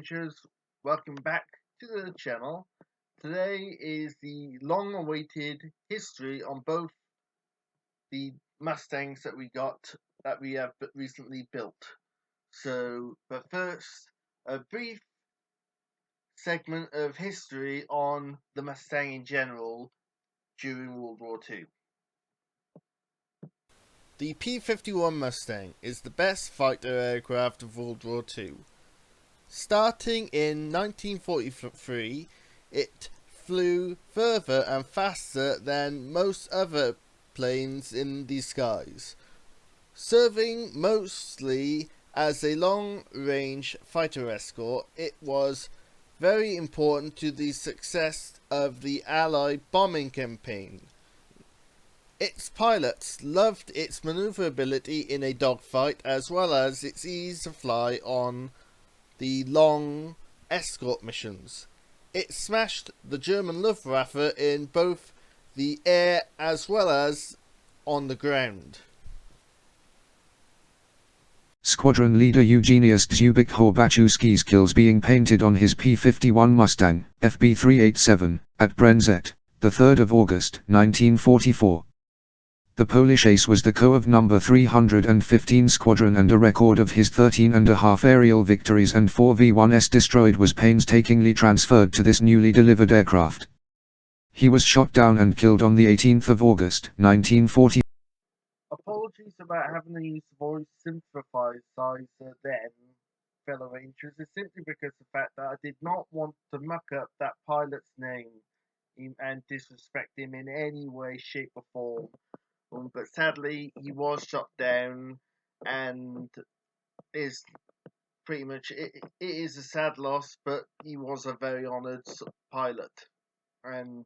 Rangers, welcome back to the channel. Today is the long awaited history on both the Mustangs that we have recently built. But first, a brief segment of history on the Mustang in general during World War II. The P-51 Mustang is the best fighter aircraft of World War II. Starting in 1943, it flew further and faster than most other planes in the skies, serving mostly as a long-range fighter escort. It was very important to the success of the Allied bombing campaign. Its pilots loved its maneuverability in a dogfight as well as its ease to fly on the long escort missions. It smashed the German Luftwaffe in both the air as well as on the ground. Squadron leader Eugeniusz Zubik Horbaczewski's kills being painted on his P-51 Mustang, FB387, at Brenzett, the 3rd of August, 1944. The Polish ace was the co of No. 315 Squadron, and a record of his 13.5 aerial victories and 4 V-1s destroyed was painstakingly transferred to this newly delivered aircraft. He was shot down and killed on the 18th of August, 1940. Apologies about having to use the voice synthesizer then, fellow Rangers. It's simply because of the fact that I did not want to muck up that pilot's name and disrespect him in any way, shape, or form. But sadly, he was shot down, and is pretty much it is a sad loss. But he was a very honoured pilot, and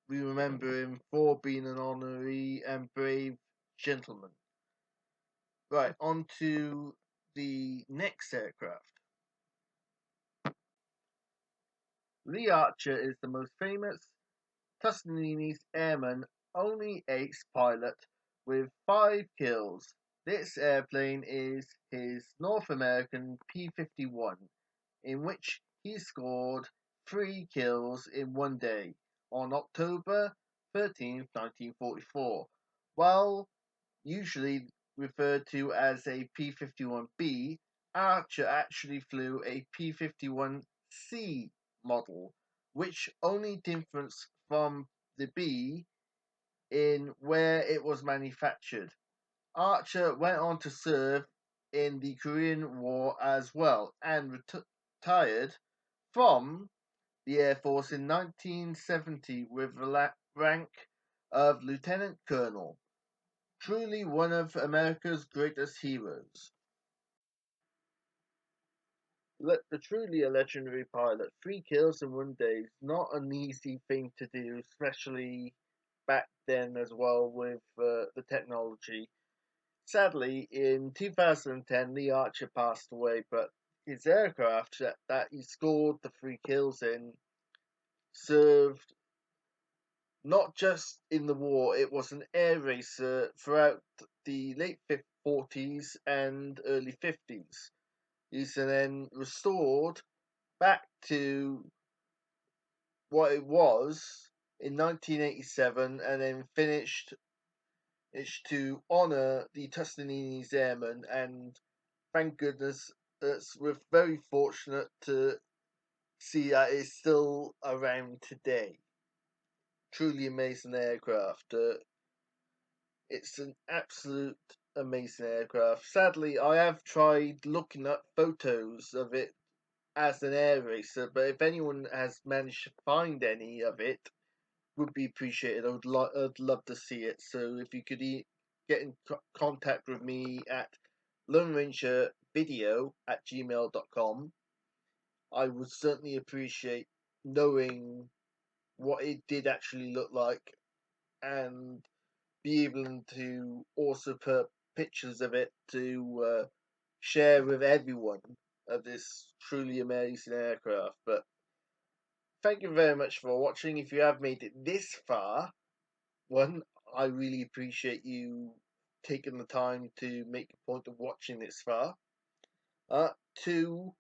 we remember him for being an honorary and brave gentleman. Right, on to the next aircraft. Lee Archer is the most famous Tuscany's airman, only ace pilot with 5 kills. This airplane is his North American P-51, in which he scored 3 kills in one day on October 13th, 1944. While usually referred to as a P-51B, Archer actually flew a P-51C model, which only differs from the B in where it was manufactured. Archer went on to serve in the Korean War as well and retired from the Air Force in 1970 with the rank of Lieutenant Colonel. Truly one of America's greatest heroes. Truly a legendary pilot. 3 kills in one day is not an easy thing to do, especially back then as well with the technology. Sadly, in 2010, Lee Archer passed away, but his aircraft that he scored the 3 kills in served not just in the war, it was an air racer throughout the late 40s and early 50s. He's then restored back to what it was in 1987 and then finished to honour the Tuscany's Airmen, and thank goodness we're very fortunate to see that it's still around today. Truly amazing aircraft. It's an absolute amazing aircraft. Sadly, I have tried looking up photos of it as an air racer, but if anyone has managed to find any of it, would be appreciated. I'd love to see it. So if you could get in contact with me at lonerangervideo@gmail.com, I would certainly appreciate knowing what it did actually look like and be able to also put pictures of it to share with everyone of this truly amazing aircraft. But thank you very much for watching. If you have made it this far, I really appreciate you taking the time to make a point of watching this far. Two,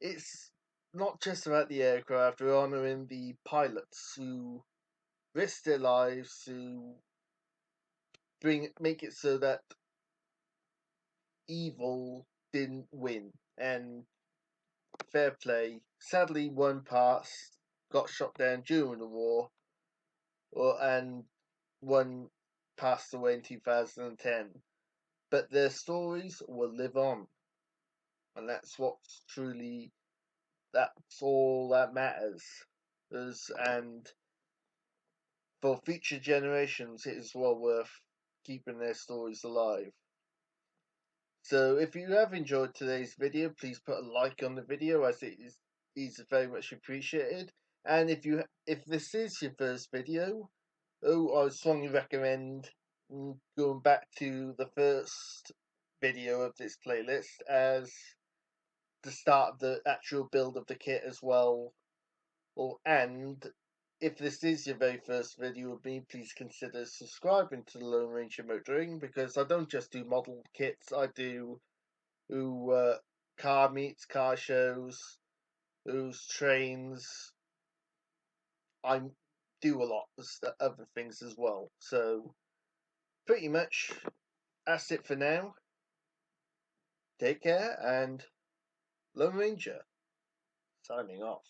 it's not just about the aircraft, we're honouring the pilots who risked their lives to make it so that evil didn't win. And fair play. Sadly, one passed, got shot down during the war, and one passed away in 2010. But their stories will live on, and that's all that matters. And for future generations, it is well worth keeping their stories alive. So if you have enjoyed today's video, please put a like on the video, as it is very much appreciated. And if this is your first video, I would strongly recommend going back to the first video of this playlist as the start of the actual build of the kit as well. And if this is your very first video with me, please consider subscribing to the Lone Ranger Motoring, because I don't just do model kits, I do car meets, car shows, who's trains. I do a lot of other things as well. So pretty much that's it for now. Take care, and Lone Ranger signing off.